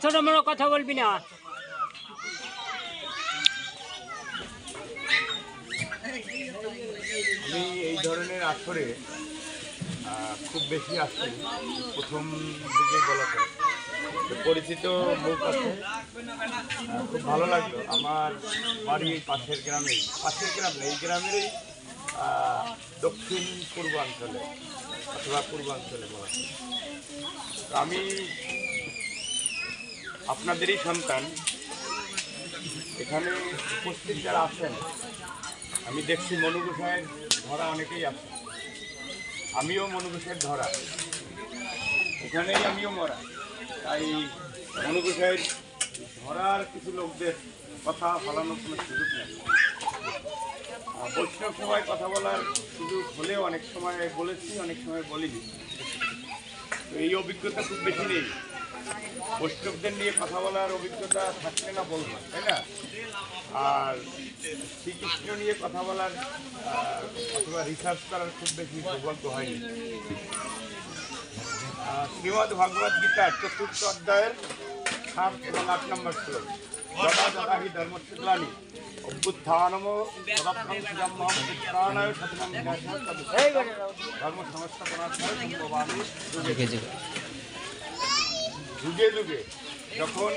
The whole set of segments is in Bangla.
ছোট বড় কথা বলবি না। আমি এই ধরনের আসরে খুব বেশি আসছি, প্রথম দিকে বলাতে পরিচিত লোক আছে, খুব ভালো লাগলো। আমার বাড়ি এই পাশের গ্রামেই, পাশের গ্রাম এই গ্রামেরই দক্ষিণ পূর্বাঞ্চলে অথবা পূর্বাঞ্চলে বলা। আমি আপনাদেরই সন্তান। এখানে উপস্থিত যারা আছেন, আমি দেখছি মনু গোসাইয়ের ধরা অনেকেই আছে, আমিও মনু গোসাইয়ের ধরা, এখানেই আমিও মরা। তাই মনু গোসাইয়ের ধরার কিছু লোকদের কথা বলানোর কোনো সুযোগ নেই। বৈষ্ণব সভায় কথা বলার সুযোগ হলেও অনেক সময় বলেছি, অনেক সময় বলিনি। তো এই অভিজ্ঞতা খুব বেশি নেই। বৈষ্ণবদের নিয়ে কথা বলার অভিজ্ঞতা থাকলে না বলবো, তাই না? আর শ্রীকৃষ্ণ নিয়ে কথা বলার অথবা রিসার্চ করার খুব বেশি সৌভাগ্য হয়নি। শ্রীমদ্ ভগবদ গীতার ৪র্থ অধ্যায়ের ৭ এবং ৮ নম্বর শ্লোক, যথা যথা হি ধর্মস্য গ্লানি অভ্যুত্থানম তদাত্মং সুজম্মহং উত্তরায়ণ শতনাং বিনাশায় ধর্ম সংস্থাপনার্থায় সম্ভবামি যুগে যুগে যখন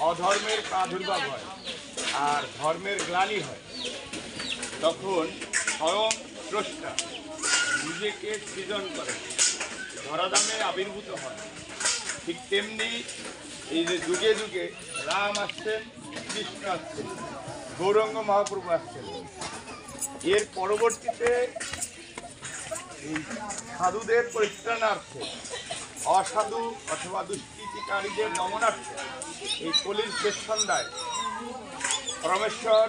অধর্মের প্রাদুর্ভাব হয় আর ধর্মের গ্লানি হয়, তখন স্বয়ং স্রষ্টা নিজেকে সৃজন করে ধরাধামে আবির্ভূত হয়। ঠিক তেমনি এই যে যুগে যুগে রাম আসছেন, কৃষ্ণ আসছেন, গৌরাঙ্গ মহাপ্রভু আসছেন। এর পরবর্তীতে এই সাধুদের পরিত্রাণার্থে, অসাধু অথবা দুষ্কৃতিকারীদের দমনার্থে এই কলির শেষ সন্ধ্যায় পরমেশ্বর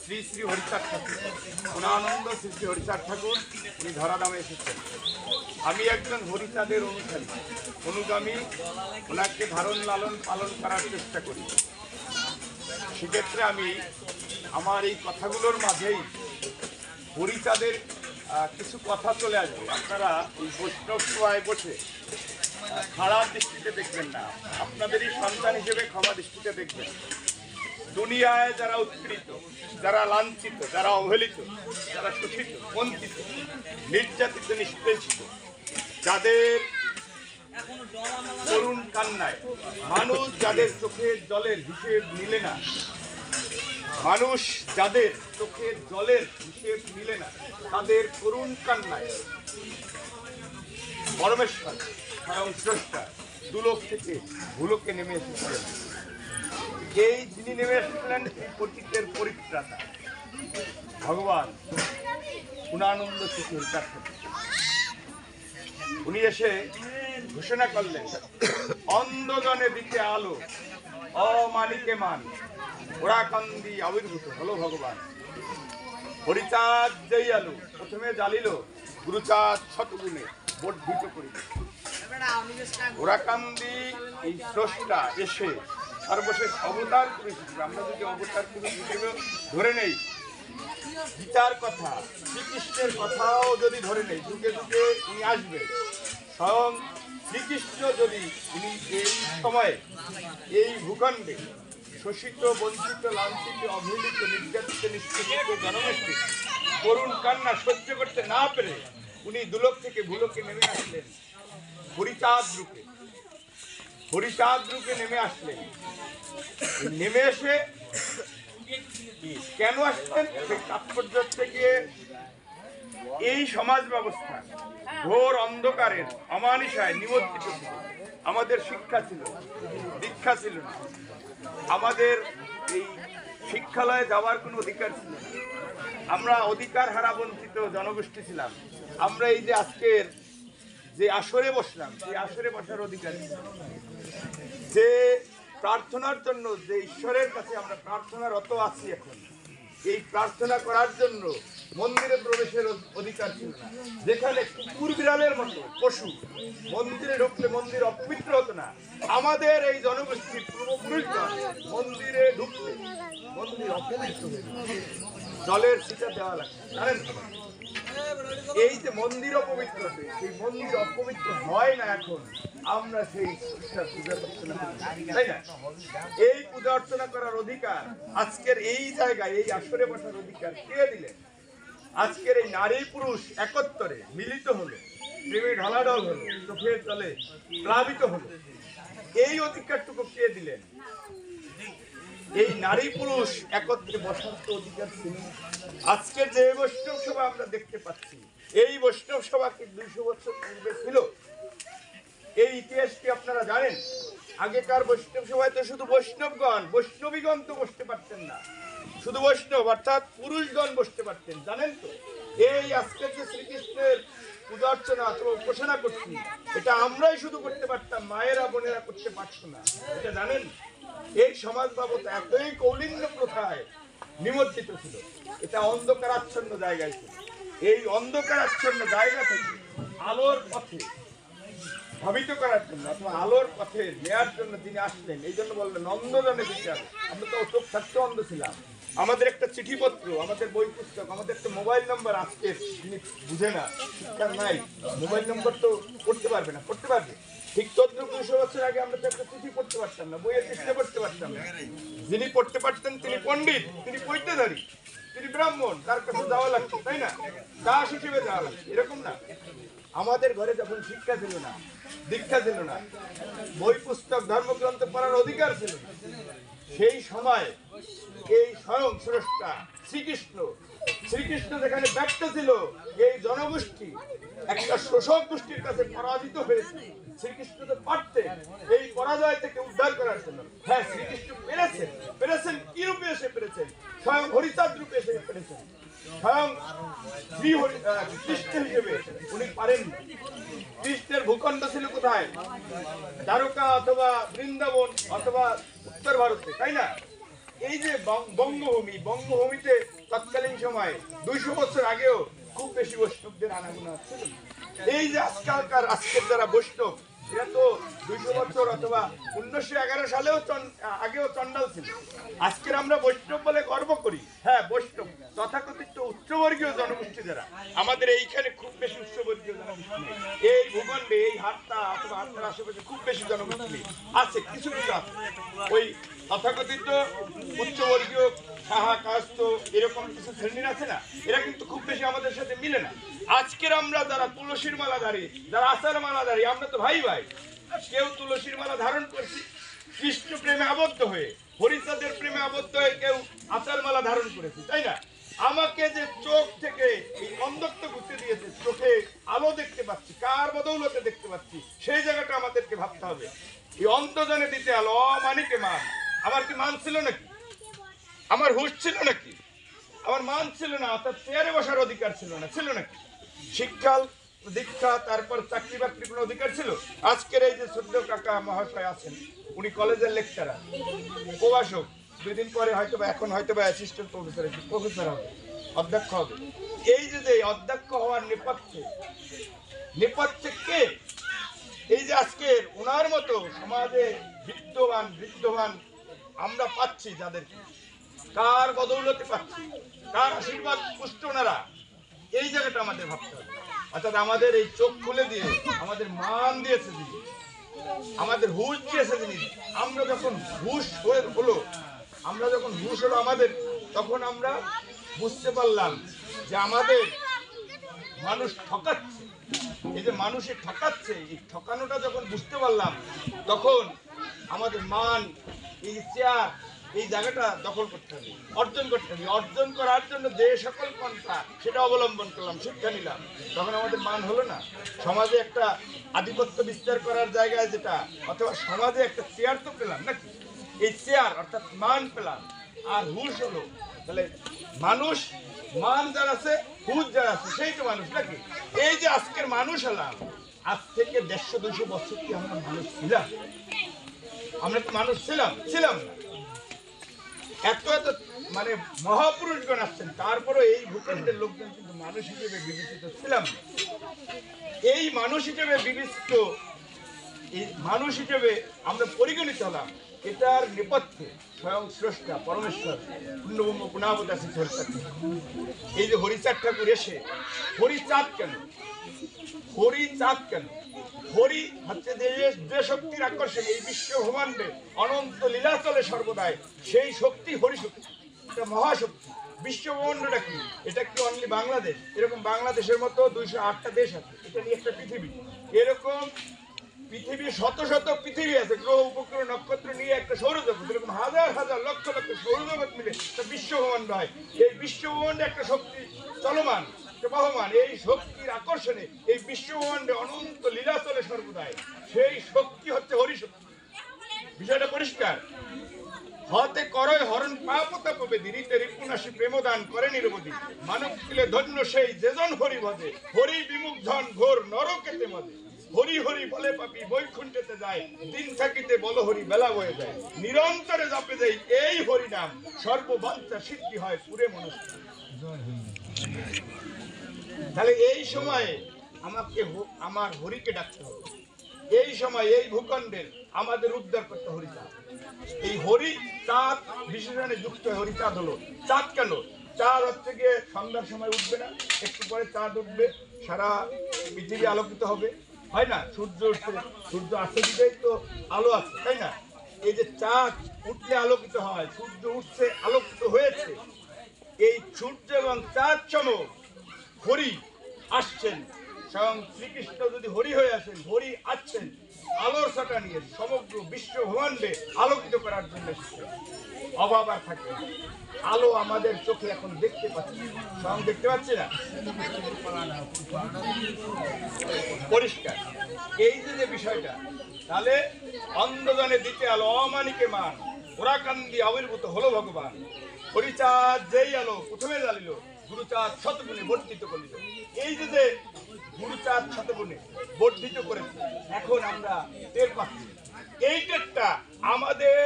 শ্রী শ্রী হরিচাঁদ ঠাকুর, পূর্ণানন্দ শ্রী শ্রী হরিচাঁদ ঠাকুর উনি ধরাধামে এসেছেন। আমি একজন হরিচাঁদের অনুসারী, অনুগামী, ওনাকে ধারণ লালন পালন করার চেষ্টা করি। সেক্ষেত্রে আমি আমার এই কথাগুলোর মাঝেই হরিচাঁদের কিছু কথা চলে আসবে। আপনারা এই বৈষ্ণব সভায় বসে খারাপ দৃষ্টিতে দেখবেন না, আপনাদেরই সন্তান হিসেবে ক্ষমা দৃষ্টিতে দেখবেন। দুনিয়ায় যারা উৎপীড়িত, যারা লাঞ্ছিত, যারা অবহেলিত, যারা শোষিত, বঞ্চিত, নির্যাতিত, নিষ্পেষিত, যাদের করুণ কান্নায় মানুষ, যাদের চোখের জলের হিসেব মিলে না, মানুষ যাদের চোখের জলের হিসেব মিলে না, তাদের করুণ কান্নায় পরমেশ্বর স্বয়ং স্রষ্টা দুলোক থেকে ভূলোকে নেমে এসেছিলেন। এই যিনি নেমে এসেছিলেন এই পতিতের পরিত্রাতা ভগবান পূর্ণানন্দ শ্রী হরিচাঁদ ঠাকুর। উনি এসে ঘোষণা করলেন, অন্ধজনে দিতে আলো, অমানিকে মান, ওরাকান্দি আবির্ভূত হলো ভগবান। হরিচাঁদ যেই আলো প্রথমে জ্বালিল, গুরুচাঁদ শতগুণে বর্ধিত করিল। ওরাকান্দি এই স্রষ্টা এসে সর্বশেষ অবতার পুরুষ হিসেবে, আমরা যদি অবতার পুরুষ হিসেবে ধরে নেই, গীতার কথা, শ্রীকৃষ্ণের কথাও যদি ধরে নেই, যুগে যুগে উনি আসবে। স্বয়ং শ্রীকৃষ্ণ যদি উনি এই সময়ে এই ভূখণ্ডে শোষিত, বঞ্চিত, লাঞ্ছিত, অবহেলিত, নির্যাতিত, নিষ্পেষিত জনগোষ্ঠী করুণ কান্না সহ্য করতে না পেরে উনি দুলোক থেকে ভূলোকে নেমে আসলেন হরিচাঁদ রূপে। হরিচাঁদ রূপে নেমে আসলেন। নেমে এসে কেন আসলেন সেই তাৎপর্য থেকে এই সমাজ ব্যবস্থা ঘোর অন্ধকারের অমানিসায় নিমজ্জিত ছিল। আমাদের শিক্ষা ছিল, দীক্ষা ছিল না, আমাদের এই শিক্ষালয়ে যাওয়ার কোনো অধিকার ছিল না। আমরা অধিকার হারা বঞ্চিত জনগোষ্ঠী ছিলাম। আমরা এই যে আজকের যে আসরে বসলাম, সেই আসরে বসার অধিকার ছিল। যে প্রার্থনার জন্য, যে ঈশ্বরের কাছে আমরা প্রার্থনারত আছি এখন, এই প্রার্থনা করার জন্য মন্দিরে প্রবেশের অধিকার ছিল না। যেখানে কুকুর বিড়ালের মতো পশু মন্দিরে ঢুকলে মন্দির অপবিত্র হতো না, আমাদের এই জনগোষ্ঠীর পূর্বপুরুষগণ মন্দিরে ঢুকলে মন্দির অপবিত্র হয়ে যেত। জলের ছিটা দেওয়া লাগে, জানেন তো? এই যে মন্দির অপবিত্র, সেই মন্দির অপবিত্র হয় না এখন আমরা সেই পূজা অর্চনা করি, তাই না? এই পূজা অর্চনা করার অধিকার আজকের এই জায়গায় এই আসরে বসার অধিকার কে দিলেন? আজকের এই নারী পুরুষ একত্তরে মিলিত হলো, প্রেমে ঢলাঢল হলো, চোখের তলে প্লাবিত হলো, এই অধিকারটুকু কে দিলেন? এই নারী পুরুষ একত্রে বসার তো অধিকার ছিল। আজকের যে বৈষ্ণব সভা আমরা দেখতে পাচ্ছি, এই বৈষ্ণব সভা কি 200 বছর পূর্বে ছিল? এই ইতিহাস কি আপনারা জানেন? আগেকার বৈষ্ণব সভায় তো শুধু বৈষ্ণবগণ, বৈষ্ণবীগণ তো বসতে পারতেন না, শুধু বৈষ্ণব অর্থাৎ পুরুষগণ বসতে পারতেন, জানেন তো? এই আজকে যে শ্রীকৃষ্ণের পূজা অর্চনা অথবা উপাসনা করছি, এটা আমরাই শুধু করতে পারতাম, মায়েরা বোনেরা করতে পারতো না, এটা জানেন? এই সমাজ বাবদ এতই কৌলিন্য প্রথায় নিমজ্জিত ছিল, এটা অন্ধকারাচ্ছন্ন জায়গায় ছিল। এই অন্ধকারাচ্ছন্ন জায়গা থেকে আলোর পথে ভাবিত করার জন্য অথবা আলোর পথে নেয়ার জন্য তিনি আসলেন। এই জন্য বললেন অন্ধজনে বিচার। আমরা তো চোখ থাকতে অন্ধ ছিলাম। আমাদের একটা চিঠিপত্র, আমাদের বই পুস্তক, আমাদের একটা মোবাইল নম্বর আজকে তিনি বুঝে না, শিক্ষার নাই, মোবাইল নম্বর তো পড়তে পারবে না, পড়তে পারবে ঠিক তদ্রুপ 200 বছর আগে আমরা তো একটা চিঠি পড়তে পারতাম না, বইয়ের চেষ্টা করতে পারতাম না। যিনি পড়তে পারতেন তিনি পণ্ডিত, তিনি পৈতেধারী, তিনি ব্রাহ্মণ, তার কাছে যাওয়া লাগতো, তাই না? দাস হিসেবে যাওয়া লাগতো, এরকম না। আমাদের ঘরে যখন শিক্ষা ছিল না, দীক্ষা ছিল না, বই পুস্তক ধর্মগ্রন্থ পড়ার অধিকার ছিল না, সেই সময় এই স্বয়ং স্রষ্টা শ্রীকৃষ্ণ যেখানে ব্যক্ত ছিল, এই জনগোষ্ঠী একটা শোষক গোষ্ঠীর কাছে পরাজিত হয়েছে। শ্রীকৃষ্ণ তো পারতেন এই পরাজয় থেকে উদ্ধার করার জন্য। হ্যাঁ, শ্রীকৃষ্ণ পেরেছেন কি রূপে এসে পেরেছেন? স্বয়ং হরিচাঁদ রূপে এসে পেরেছেন, স্বয়ং শ্রী কৃষ্ণ হিসেবে উনি পারেন। কৃষ্ণের ভূখণ্ড ছিল কোথায়? দ্বারকা অথবা বৃন্দাবন অথবা উত্তর ভারতে, তাই না? এই যে বঙ্গভূমিতে তৎকালীন সময় 200 বছর আগেও খুব বেশি বৈষ্ণবদের আনাগোনা ছিল। এই যে আজকের যারা বৈষ্ণব, এরা তো 200 বছর অথবা 1911 সালেও আগেও চন্ডাল ছিল। আজকের আমরা বৈষ্ণব বলে গর্ব করি। হ্যাঁ, বৈষ্ণব তথাকথিত উচ্চবর্গীয় জনগোষ্ঠী যারা, আমাদের এইখানে খুব বেশি উচ্চবর্গীয় জনগোষ্ঠী নেই। এই ভূখণ্ডে, এই হাটটা অথবা হাটটার আশেপাশে খুব বেশি জনগোষ্ঠী আছে, কিছু কিছু আছে। ওই তথাকথিত উচ্চবর্গীয় সাহা কাস্ত এরকম কিছু শ্রেণীর আছে না, এরা কিন্তু খুব বেশি আমাদের সাথে মিলে না। আজকের আমরা যারা তুলসীর মালা ধারী, যারা আচার মালা ধারী, আমরা তো ভাই ভাই। কেউ তুলসীর মালা ধারণ করছি কৃষ্ণ প্রেমে আবদ্ধ হয়ে, হরিচাঁদের প্রেমে আবদ্ধ হয়ে কেউ আচার মালা ধারণ করেছি, তাই না? আমাকে যে চোখ থেকে এই অন্ধত্ব ঘুরতে দিয়েছে, চোখে আলো দেখতে পাচ্ছি, কার বদৌলতে দেখতে পাচ্ছি, সেই জায়গাটা আমাদেরকে ভাবতে হবে। এই অন্তজনে দিতে আলো, অমানিকে মান। আমার কি মান ছিল নাকি? আমার হুঁশ ছিল নাকি? আমার মান ছিল না, অর্থাৎ চেয়ারে বসার অধিকার ছিল না, ছিল নাকি? শিক্ষা দীক্ষা তারপর চাকরি বাকরি কোনো অধিকার ছিল? আজকের এই যে শ্রদ্ধ কাকা মহাশয় আছেন, উনি কলেজের লেকচারার, প্রভাষক, 2 দিন পরে হয়তো বা, এখন হয়তো বা অ্যাসিস্ট্যান্ট প্রফেসর হবে, অধ্যক্ষ হবে। এই যে অধ্যক্ষ হওয়ার নেপথ্যে কে? এই যে আজকে ওনার মতো সমাজে বৃদ্ধবান আমরা পাচ্ছি, যাদেরকে কার বদৌলতে পাচ্ছি, কার আশীর্বাদ পুষ্ট ওনারা, এই জায়গাটা আমাদের ভাবতে হবে। অর্থাৎ আমাদের এই চোখ খুলে দিয়ে আমাদের মান দিয়েছে যিনি, আমাদের হুঁশ দিয়েছে যিনি। আমরা যখন হুঁশ হলো আমাদের, তখন আমরা বুঝতে পারলাম যে আমাদের মানুষ ঠকাচ্ছে। এই যে মানুষের ঠকাচ্ছে, এই ঠকানোটা যখন বুঝতে পারলাম, তখন আমাদের মান, এই চেয়ার, এই জায়গাটা দখল করতে হবে, অর্জন করতে হবে। অর্জন করার জন্য যে সকল পন্থা সেটা অবলম্বন করলাম, শিক্ষা নিলাম, তখন আমাদের মান হলো না। সমাজে একটা আধিপত্য বিস্তার করার জায়গায় যেটা, অথবা সমাজে একটা চেয়ার তো পেলাম নাকি? এই চেয়ার অর্থাৎ মান পেলাম, আর হুঁশ হলো। তাহলে মানুষ, মান যার আছে, হুঁশ যার আছে, সেই তো মানুষ নাকি? এই যে আজকের মানুষ হলাম, আজ থেকে 150-200 বছর কি আমরা মানুষ ছিলাম? আমরা কি মানুষ ছিলাম না। এত মানে মহাপুরুষগণ আসছেন, তারপরে এই ভূখণ্ডের লোকজন কিন্তু মানুষ হিসেবে বিবেচিত ছিলাম না। এই মানুষ হিসেবে বিবেচিত এই মানুষ হিসেবে আমরা পরিগণিত হলাম, এটার নেপথ্যে স্বয়ং স্রষ্টা পরমেশ্বর পূর্ণব্রহ্ম পুনাবতার হরিচাঁদ। এই যে হরিচাঁদ ঠাকুর এসে হরিচাঁদ কেন, হরিচাঁদ কেন? হরি হচ্ছে যে শক্তির আকর্ষণ এই বিশ্ব ব্রহ্মাণ্ডে অনন্ত লীলা চলে সর্বদাই, সেই শক্তি হরিশক্তি, এটা মহাশক্তি। বিশ্ব ব্রহ্মাণ্ডটা কি? এটা কি অনলি বাংলাদেশ? এরকম বাংলাদেশের মতো 208টা দেশ আছে, এটা নিয়ে একটা পৃথিবী। এরকম পৃথিবী শত শত পৃথিবী আছে, গ্রহ উপগ্রহ নক্ষত্র নিয়ে একটা সৌরজগৎ, এরকম হাজার হাজার লক্ষ লক্ষ সৌরজগৎ মিলে একটা বিশ্ব ব্রহ্মাণ্ড হয়। এই বিশ্ব ব্রহ্মাণ্ডে একটা শক্তি চলমান, বহমান, এই শক্তির আকর্ষণে এই বিশ্ব ব্রহ্মাণ্ডে অনন্ত লীলা চলে সর্বদাই, সেই শক্তি হচ্ছে হরিশক্তি। বিষয়টা পরিষ্কার। হতে করয় হরণ পাপতা পবে দিরিতে রিপুনাশী প্রেমদান করে নিরবধি মানব কিলে ধন্য সেই যেজন হরি ভজে হরি বিমুখ ধন ঘোর নরকেতে মদে হরি হরি বলে পাপি বৈকুণ্ঠেতে যায় দিন থাকিতে বল হরি বেলা বয়ে যায় নিরন্তরে জপে যাই এই হরি নাম সর্ববাঞ্ছা সিদ্ধি হয় পুরে মনস্কার। তাহলে এই সময়ে আমাকে আমার হরিকে ডাকতে হবে। এই সময় এই ভূখণ্ডের আমাদের উদ্ধার করতে হরিচাঁদ। এই হরি চাঁদ বিশেষণে যুক্ত হরিচাঁদ হলো। চাঁদ কেন? চাঁদ হচ্ছে গিয়ে সন্ধ্যার সময় উঠবে না, একটু পরে চাঁদ উঠবে, সারা পৃথিবী আলোকিত হবে, হয় না? সূর্য উঠছে, সূর্য আসতে দিতেই তো আলো আছে, তাই না? এই যে চাঁদ উঠলে আলোকিত হয়, সূর্য উঠছে আলোকিত হয়েছে, এই সূর্য এবং চাঁদ সম হরি আসছেন। স্বয়ং শ্রীকৃষ্ণ যদি হরি হয়ে আসেন, হরি আসছেন আলোর ছাতা নিয়ে সমগ্র বিশ্ব ব্রহ্মাণ্ডে আলোকিত করার জন্য এসেছেন। অভাব আর থাকে, আলো আমাদের চোখে এখন দেখতে পাচ্ছি, স্বয়ং দেখতে পাচ্ছি না, পরিষ্কার। এই যে বিষয়টা, তাহলে অন্ধজনে দিতে আলো অমানিকে মান ওরা কান্দি আবির্ভূত হলো ভগবান। হরিচাঁদ যেই আলো প্রথমে জ্বালিল, গুরুচাঁদ শতগুণে বর্ধিত করিল। এই যে গুরুচাঁদ শতগুণে বর্ধিত করেছে, এখন আমরা টের পাচ্ছি। এই টেরটা আমাদের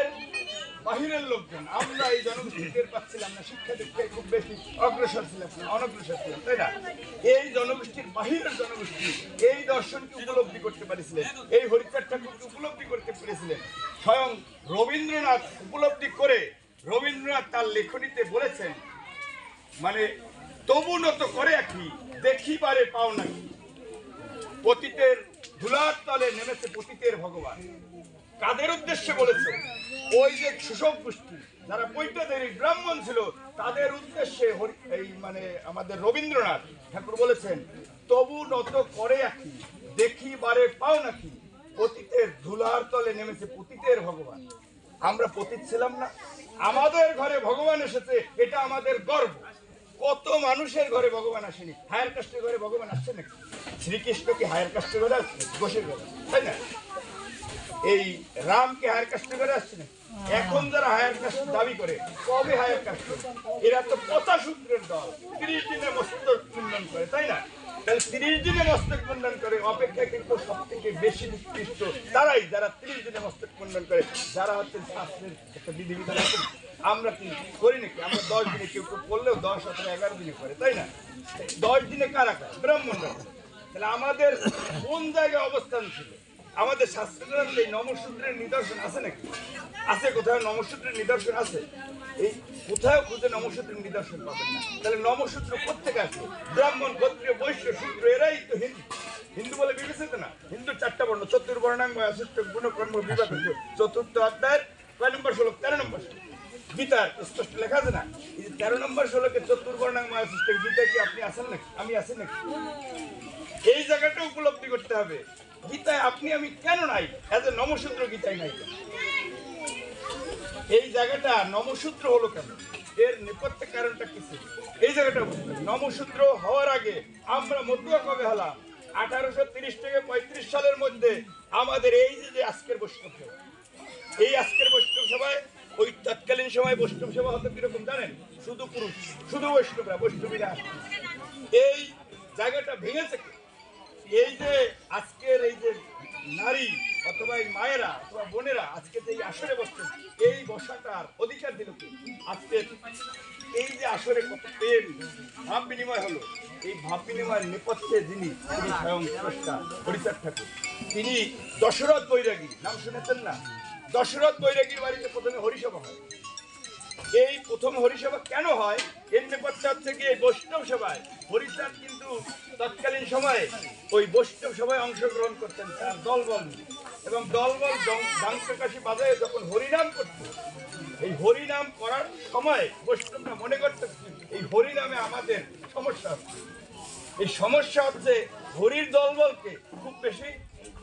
বাহিরের লোকজন, আমরা এই জনগোষ্ঠী টের পাচ্ছিলাম না, শিক্ষা দীক্ষায় খুব বেশি অগ্রসর ছিলাম না, অনগ্রসর ছিলাম, তাই না? এই জনগোষ্ঠীর বাহিরের জনগোষ্ঠী এই দর্শনকে উপলব্ধি করতে পারেছিলেন, এই হরিচাঁদ ঠাকুরকে উপলব্ধি করতে পেরেছিলেন। স্বয়ং রবীন্দ্রনাথ উপলব্ধি করে রবীন্দ্রনাথ তার লেখনীতে বলেছেন, মানে তবু নত করে কি দেখিবারে পাও নাকি, পতিতের ধুলার তলে নেমেছে পতিতের ভগবান। কাদের উদ্দেশ্যে বলেছে? ওই যে শোষক গোষ্ঠী যারা বৈদ্যদের ব্রাহ্মণ ছিল, তাদের উদ্দেশ্যে এই মানে আমাদের রবীন্দ্রনাথ ঠাকুর বলেছেন, তবু নত করে কি দেখিবারে পাও নাকি, পতিতের ধুলার তলে নেমেছে পতিতের ভগবান। আমরা পতিত ছিলাম না, আমাদের ঘরে ভগবান এসেছে, এটা আমাদের গর্ব। কত মানুষের ঘরে ভগবান আসেনি, হায়ার কাস্টের ঘরে ভগবান আসছে নাকি? শ্রীকৃষ্ণ কি হায়ার কাস্টের ঘরে আসছে? ঘোষের ঘরে, তাই না? এই রামকে হায়ার কাস্টে করে আসছে না। এখন যারা হায়ার কাস্ট দাবি করে, কবে হায়ার কাস্ট? এরা তো 50 সূত্রের দল, 30 দিনে মস্তক মুন্ডন করে, তাই না? তাহলে 30 দিনে মস্তক মুন্ডন করে অপেক্ষা কিন্তু সব থেকে বেশি নিকৃষ্ট তারাই, যারা 30 দিনে মস্তক মুন্ডন করে, যারা হচ্ছে শাস্ত্রের একটা বিধিবিধান আছে। আমরা কি করি নাকি? আমরা 10 দিনে, কেউ কেউ করলেও 10, 17, 11 দিনে করে, তাই না? 10 দিনে কারা করে? ব্রাহ্মণরা। তাহলে আমাদের কোন জায়গায় অবস্থান ছিল? আমাদের শাস্ত্রগ্রন্থে নমসূত্রের নিদর্শন আছে নাকি? আছে? কোথাও নমসূত্রের নিদর্শন আছে? এই কোথাও খুঁজে নমসূত্রের নিদর্শন পাবেন না। তাহলে নমসূত্র কোথেকে আসে? ব্রাহ্মণ, ক্ষত্রিয়, বৈশ্য, শূদ্র, এরাই তো হিন্দু। হিন্দু বলে বিবেচিত না? হিন্দু 4টা বর্ণ, চতুর্বর্ণাঙ্গ গুণকর্ম বিভাগ। 4th অধ্যায়ের কয় নম্বর শ্লোক? 13 নম্বর শ্লোক গীতার স্পষ্ট লেখা আছে না? এই যে 13 নম্বর শ্লোকে চতুর্বর্ণাঙ্গ গীতা কি আপনি আছেন নাকি? আমি আছি নাকি? এই জায়গাটা উপলব্ধি করতে হবে। গীতায় আপনি আমি কেন নাই? এজ এ নমসূত্র গীতায় নাই। এই জায়গাটা নমসূত্র হলো কেন? এর নেপথ্যের কারণটা কিছু এই জায়গাটা বুঝতে হবে। নমসূত্র হওয়ার আগে আমরা মতুয়া কবে হলাম? 1830 থেকে 35 সালের মধ্যে আমাদের এই যে আজকের বৈষ্ণব সভা, এই আজকের বৈষ্ণব সভায় ওই তৎকালীন সময় বৈষ্ণব সভা হতো কিরকম জানেন? শুধু পুরুষ, শুধু বৈষ্ণবরা, বৈষ্ণবীরা আসতো। এই জায়গাটা ভেঙেছে। এই যে আজকের এই যে নারী অথবা এই মায়েরা অথবা বোনেরা আজকে যে এই আসরে বসছেন, এই বসাটার অধিকার দিল কি? আজকে এই যে আসরে কত প্রেম ভাব বিনিময় হলো, এই ভাপিনেমার নেপথ্যে যিনি স্বয়ং স্রষ্টা হরিচাঁদ ঠাকুর, তিনি দশরথ বৈরাগী নাম শুনেছেন না? দশরথ বৈরাগীর বাড়িতে প্রথমে হরিসভা হয়। এই প্রথম হরিসভা কেন হয় এর নেপথ্যে হচ্ছে কি, এই বৈষ্ণব সভায় হরিচাঁদ কিন্তু তৎকালীন সময়ে ওই বৈষ্ণব সভায় অংশগ্রহণ করতেন তার দলবল নিয়ে। এবং দলবল ডাঙ্ককাশি বাজায় যখন হরিনাম করত, এই হরিনাম করার সময় বৈষ্ণবরা মনে করত এই হরিনামে আমাদের সমস্যা হচ্ছে। এই সমস্যা হচ্ছে হরির দলবলকে খুব বেশি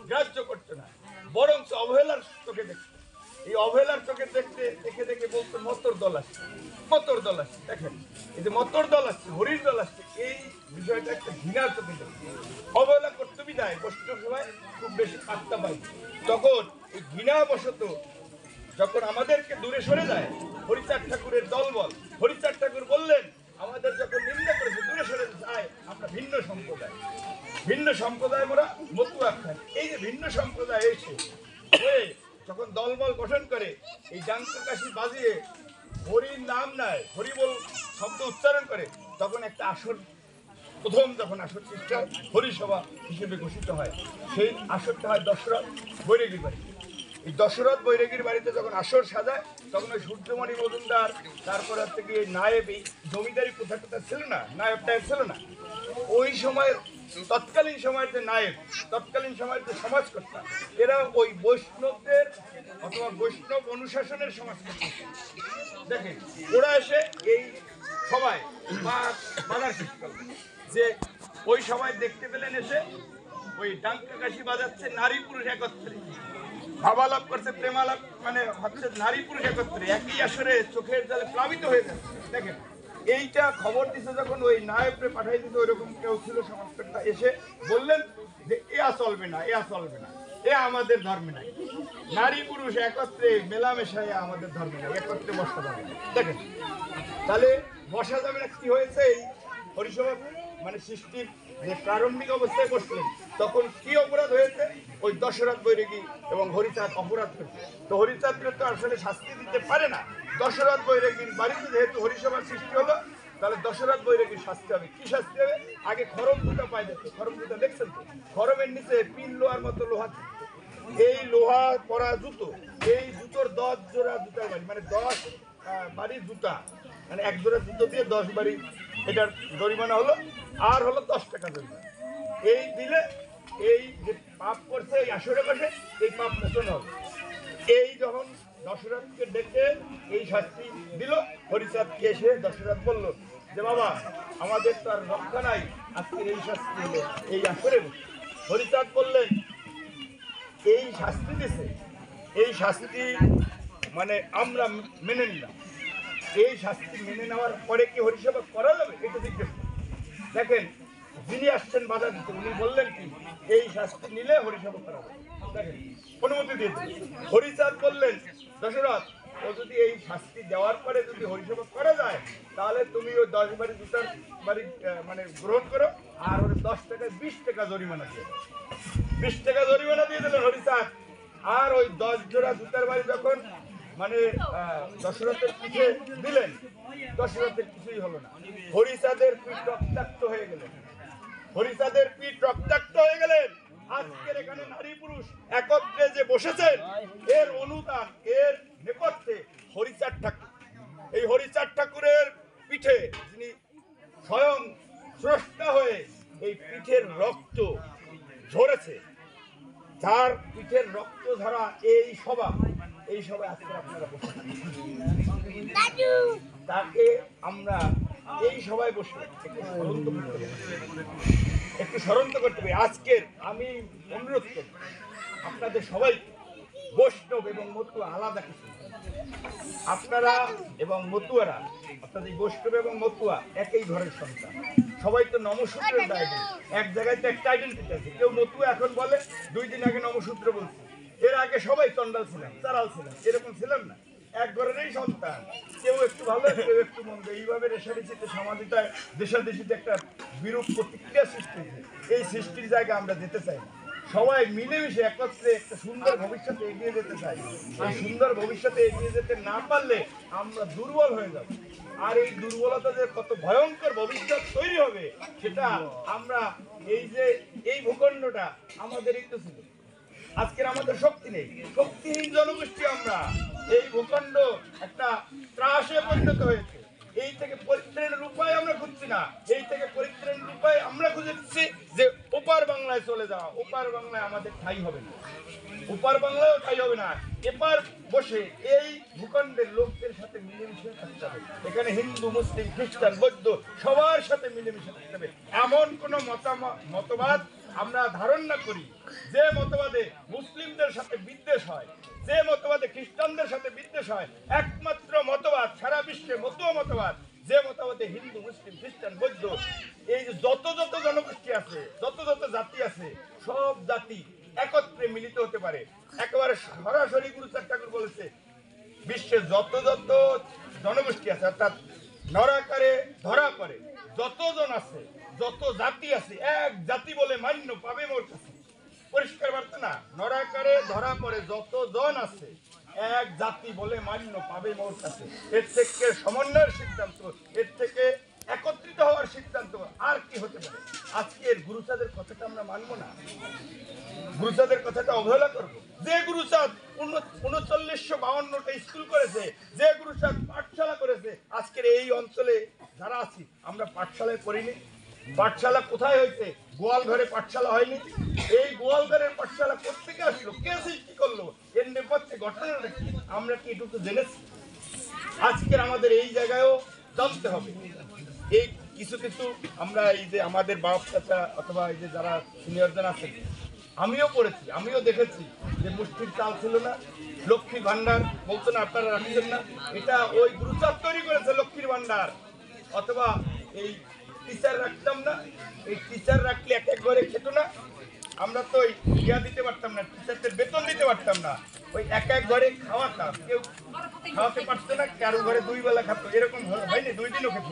গ্রাহ্য করছে না, বরং অবহেলার চোখে দেখছে। এই অবহেলার চোখে দেখে দেখে বলতো মতর দল আসছে, মতর দল আসছে। দেখেন এই যে মতর দল আসছে, হরির দল আসছে, এই বিষয়টা একটা ঘৃণার চোখে দেখছে। অবহেলা করতে বিদায় বৈষ্ণব সভায় খুব বেশি পাত্তা পাই। তখন এই ঘৃণাবশত যখন আমাদেরকে দূরে সরে যায় হরিচাঁদ ঠাকুরের দলবল, হরিচাঁদ ঠাকুর বললেন আমাদের যখন নিন্দা করেছে দূরে সরে যায়, আমরা ভিন্ন সম্প্রদায়, ভিন্ন সম্প্রদায় মোরা মতুয়া খান। এই যে ভিন্ন সম্প্রদায় এসে হয়ে যখন দলবল গঠন করে এই ডাঙ্ককাশি বাজিয়ে হরির নাম নেয়, হরি বল শব্দ উচ্চারণ করে, তখন একটা আসর, প্রথম যখন আসর সৃষ্টি হয় হরিসভা হিসেবে ঘোষিত হয়। সেই আসরটা হয় দশরথ বৈরাগীর বাড়ি। এই দশরথ বৈরাগীর বাড়িতে যখন আসর সাজায় তখন ওই সূর্যমণি মজুমদার, তারপর হচ্ছে কি নায়েব, এই জমিদারি প্রথাটা ছিল না, নায়েব টায়েব ছিল না ওই সময়ের, তৎকালীন সময়ের যে নায়েব, তৎকালীন সময়ের যে সমাজকর্তা, এরা ওই বৈষ্ণবদের অথবা বৈষ্ণব অনুশাসনের সমাজকর্তা। দেখেন ওরা এসে এই সবাই বাধার সৃষ্টি করবে যে ওই সবাই দেখতে পেলেন এসে ওই ডাঙ্ককাশি বাজাচ্ছে নারী পুরুষ একত্রে, ভাবালাপ করছে, প্রেমালাপ, মানে হচ্ছে নারী পুরুষ একত্রে একই আসরে চোখের জলে প্লাবিত হয়ে যাচ্ছে। দেখেন এইটা খবর দিছে যখন ওই নায়করে পাঠাই দিতে, ওইরকম কেউ ছিল সমাজকর্তা, এসে বললেন যে এয়া চলবে না, এয়া চলবে না, এ আমাদের ধর্মে নাই, নারী পুরুষ একত্রে মেলামেশায় আমাদের ধর্মে নাই, একত্রে বসা যাবে না। দেখেন তাহলে বসা যাবে না, কি হয়েছে এই হরিসভা মানে সৃষ্টির যে প্রারম্ভিক অবস্থায় বসলেন তখন কি অপরাধ হয়েছে, ওই দশরথ বৈরাগী এবং হরিচাঁদ অপরাধ করেছে। তো হরিচাঁদকে তো আসলে শাস্তি দিতে পারে না, দশরথ বৈরাগীর বাড়িতে যেহেতু হরিসভার সৃষ্টি হলো, তাহলে দশরথ বৈরাগীর শাস্তি হবে। কি শাস্তি হবে? আগে খরম দুটা পাই যেত, খরম দুটা দেখছেন তো, খরমের নিচে পিন লোহার মতো লোহা, এই লোহা পরা জুতো, এই জুতোর 10 জোড়া জুতার বাড়ি, মানে 10 বাড়ির জুতা, মানে এক জোড়া জুতো দিয়ে 10 বাড়ি এটার জরিমানা হলো, আর হলো 10 টাকা জরিমানা। এই দিলে এই যে পাপ করছে এই আসরে বসে এই পাপ মোচন হবে। এই যখন দশরথকে ডেকে এই শাস্তি দিল, হরিচাঁদকে এসে দশরথ বলল যে বাবা আমাদের তো আর রক্ষা নাই, আজকের এই শাস্তি হলো এই আসরে। হরিচাঁদ বললেন এই শাস্তি দিছে, এই শাস্তি মানে আমরা মেনে নিলাম, এই শাস্তি মেনে নেওয়ার পরে কি হরিসভা করা যাবে এটা জিজ্ঞেস করুন। দেখেন যিনি আসছেন বাধা দিতে উনি বললেন কি এই শাস্তি নিলে হরিসভা করা যাবে, দেখেন অনুমতি দিয়ে দিলেন। হরিচাঁদ বললেন দশরথ ও যদি এই শাস্তি দেওয়ার পরে যদি হরিসভা করা যায় তাহলে তুমি ওই 10 বাড়ি জুতার বাড়ি মানে গ্রহণ করো, আর ওর 10 টাকায় 20 টাকা জরিমানা দিয়ে দেবে। 20 টাকা জরিমানা দিয়ে দিলেন হরিচাঁদ। আর ওই 10 জোড়া জুতার বাড়ি যখন মানে দশরথের পিঠে দিলেন, দশরথের কিছুই হলো না, হরিচাঁদের পিঠ রক্তাক্ত হয়ে গেলেন, হরিচাঁদের পিঠ রক্তাক্ত হয়ে গেলেন। আজকের এখানে নারী পুরুষ একত্রে যে বসেছেন এর অনুদান, এর নেপথ্যে হরিচাঁদ ঠাকুর। এই হরিচাঁদ ঠাকুরের পিঠে যিনি স্বয়ং স্রষ্টা হয়ে এই পিঠের রক্ত ঝরেছে, যার পিঠের রক্ত ধরা এই সভা, এই সভায় আজকে আপনারা বসে তাকে আমরা এই সভায় বসে একটু স্মরণ করতে হবে। আজকের আমি অনুরোধ করি আপনাদের সবাই, বৈষ্ণব এবং মতুয়া আলাদা কিছু, আপনারা এবং মতুয়ারা, অর্থাৎ এই বৈষ্ণব এবং মতুয়া একই ঘরের সন্তান, সবাই তো নমসূত্রের দায়িত্ব, এক জায়গায় তো একটা আইডেন্টিটি আছে। কেউ মতুয়া এখন বলে 2 দিন আগে নমসূত্র বলছে, এর আগে সবাই চন্ডাল ছিলেন, চারাল ছিলেন, এরকম ছিলেন না, এক ঘরেরই সন্তান, কেউ একটু ভালো কেউ একটু মন্দ, এইভাবে রেশারেশিতে সমাজিতায় দেশাদেশিতে একটা বিরূপ প্রতিক্রিয়া সৃষ্টি হয়েছে। এই সৃষ্টির জায়গায় আমরা যেতে চাই না। সবাই মিলেমিশে একত্রে একটা সুন্দর ভবিষ্যতে এগিয়ে যেতে চাই। এই সুন্দর ভবিষ্যতে এগিয়ে যেতে না পারলে আমরা দুর্বল হয়ে যাব। আর এই দুর্বলতা যে কত ভয়ঙ্কর ভবিষ্যৎ তৈরি হবে সেটা আমরা এই ভূখণ্ডটা আমাদেরই তো ছিল। আজকের আমাদের শক্তি নেই, শক্তিহীন জনগোষ্ঠী আমরা। এই ভূখণ্ড একটা ত্রাসে পরিণত হয়েছে। এই থেকে পরিত্রাণের উপায় আমরা খুঁজছি না, এই থেকে পরিত্রাণের উপায় আমরা খুঁজেছি যে ওপার বাংলায় চলে যাওয়া। ওপার বাংলায় আমাদের ঠাঁই হবে না, ওপার বাংলায়ও ঠাঁই হবে না। এপার বসে এই ভূখণ্ডের লোকদের সাথে মিলেমিশে থাকতে হবে। এখানে হিন্দু, মুসলিম, খ্রিস্টান, বৌদ্ধ সবার সাথে মিলেমিশে থাকতে হবে। এমন কোনো মতবাদ আমরা ধারণ না করি যে মতবাদে মুসলিমদের সাথে বিদ্বেষ হয়, যে মতবাদে খ্রিস্টানদের সাথে বিদ্বেষ হয়। একমাত্র মতবাদ সারা বিশ্বে মতবাদ যে মতবাদে হিন্দু, মুসলিম, খ্রিস্টান, বৌদ্ধ এই যত জনগোষ্ঠী আছে, যত জাতি আছে, সব জাতি একত্রে মিলিত হতে পারে। একেবারে সরাসরি গুরুচাঁদ ঠাকুর বলেছে, বিশ্বে যত জনগোষ্ঠী আছে, অর্থাৎ নরাকারে ধরা পড়ে যতজন আছে, যত জাতি আছে, এক জাতি বলে মান্য পাবে মোর কাছে। পরিষ্কার বার্তা না? নরাকারে ধরা পড়ে যতজন আছে, এক জাতি বলে মান্য পাবে মোর কাছে। এর থেকে সমন্বয়ের সিদ্ধান্ত, এর থেকে একত্রিত হওয়ার সিদ্ধান্ত আর কি হতে পারে? আজকের গুরুচাঁদের কথাটা আমরা মানব না, গুরুচাঁদের কথাটা অবহেলা করবো। যে গুরুচাঁদ 3952টা স্কুল করেছে, যে গুরুচাঁদ পাঠশালা করেছে, আজকের এই অঞ্চলে যারা আছি আমরা পাঠশালায় পড়িনি। পাঠশালা কোথায় হয়েছে? গোয়াল ঘরে পাঠশালা হয়নি। এই গোয়াল ঘরের পাঠশালা কোথেকে আসলো? কে সৃষ্টি করলো? এর নেপথ্যে ঘটনাটা কি আমরা কি এটুকু জেনেছি? আজকের আমাদের এই জায়গায়ও জানতে হবে। এই কিছু আমরা এই যে আমাদের বাপ চাচা অথবা এই যে যারা সিনিয়রজন আছেন, আমিও পড়েছি, আমিও দেখেছি যে মুষ্টির চাল ছিল না, লক্ষ্মীর ভান্ডার বলতো না, আপনারা রাখছেন না। এটা ওই গুরুচাঁদ তৈরি করেছে লক্ষ্মীর ভান্ডার। অথবা এই টিচার রাখতাম না, এই টিচার রাখলে এক ঘরে খেত না। আমরা তো ওই দিতে পারতাম না, টিচারদের বেতন দিতে পারতাম না। ওই এক ঘরে খাওয়াতাম, কেউ খাওয়াতে পারতো না, কারো ঘরে 2 বেলা খাতো, এরকম হয়নি, 2 দিনও খেত।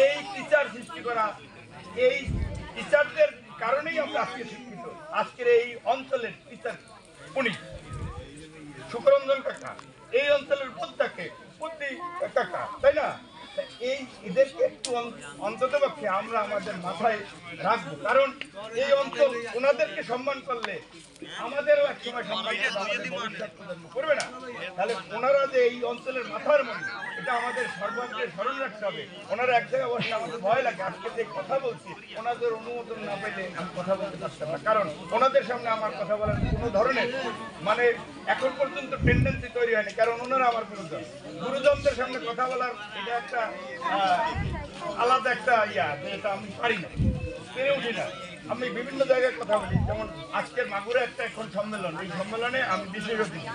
এই টিচার সৃষ্টি করা, এই টিচারদের কারণেই আমরা আজকে শিক্ষিত। আজকের এই অঞ্চলের টিচার উনি সুখরঞ্জন কাকা, এই অঞ্চলের প্রত্যেকে কাকা, তাই না? এই এদেরকে একটু অন্তত পক্ষে আমরা আমাদের মাথায় রাখবো, কারণ এই অঞ্চল ওনাদেরকে সম্মান করলে আমাদেরও এক সময় সম্মান করবে না। তাহলে ওনারা যে এই অঞ্চলের মাথার মনে, এটা আমাদের সর্বাগ্রে স্মরণ রাখতে হবে। ওনারা এক জায়গায় বসে আমাদের ভয় লাগে, আজকে যে কথা বলছি ওনাদের অনুমোদন না পেলে আমি কথা বলতে পারতাম না, কারণ ওনাদের সামনে আমার কথা বলার কোনো ধরনের এখন পর্যন্ত টেন্ডেন্সি তৈরি হয়নি, কারণ ওনারা আমার গুরুজন। গুরুজনদের সামনে কথা বলার এটা একটা আলাদা একটা যেটা আমি পারি না, পেরে উঠি না। আমি বিভিন্ন জায়গায় কথা বলি, যেমন আজকের মাগুরে একটা এখন সম্মেলন, এই সম্মেলনে আমি বিশেষ অতিথি।